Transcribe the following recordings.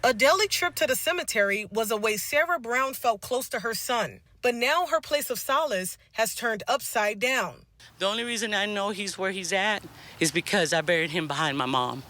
A daily trip to the cemetery was a way Sara Brown felt close to her son. But now her place of solace has turned upside down. The only reason I know he's where he's at is because I buried him behind my mom.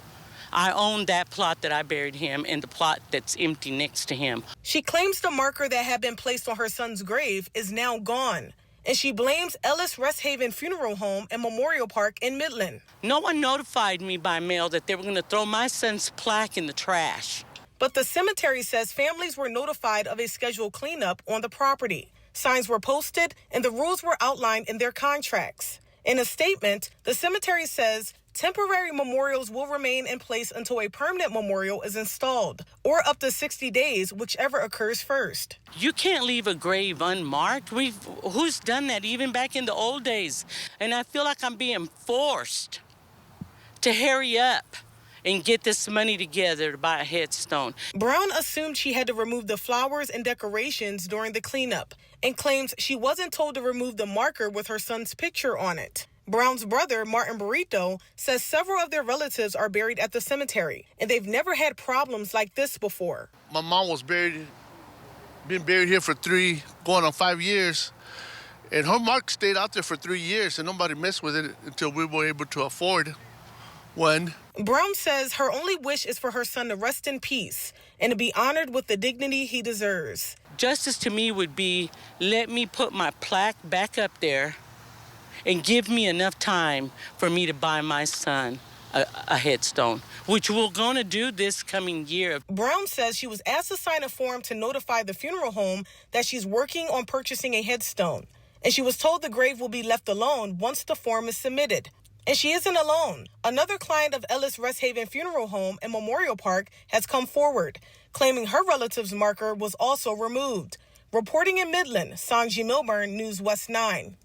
I own that plot that I buried him and the plot that's empty next to him. She claims the marker that had been placed on her son's grave is now gone. And she blames Ellis Rest Haven Funeral Home and Memorial Park in Midland. No one notified me by mail that they were going to throw my son's plaque in the trash. But the cemetery says families were notified of a scheduled cleanup on the property. Signs were posted and the rules were outlined in their contracts. In a statement, the cemetery says temporary memorials will remain in place until a permanent memorial is installed, or up to 60 days, whichever occurs first. You can't leave a grave unmarked. Who's done that even back in the old days? And I feel like I'm being forced to hurry up and get this money together to buy a headstone. Brown assumed she had to remove the flowers and decorations during the cleanup and claims she wasn't told to remove the marker with her son's picture on it. Brown's brother, Martin Burrito, says several of their relatives are buried at the cemetery, and they've never had problems like this before. My mom was been buried here for going on 5 years, and her mark stayed out there for 3 years, and nobody messed with it until we were able to afford one. Brown says her only wish is for her son to rest in peace and to be honored with the dignity he deserves. Justice to me would be, let me put my plaque back up there and give me enough time for me to buy my son a headstone, which we're going to do this coming year. Brown says she was asked to sign a form to notify the funeral home that she's working on purchasing a headstone, and she was told the grave will be left alone once the form is submitted. And she isn't alone. Another client of Ellis Rest Haven Funeral Home and Memorial Park has come forward, claiming her relative's marker was also removed. Reporting in Midland, Sanji Milburn, News West 9.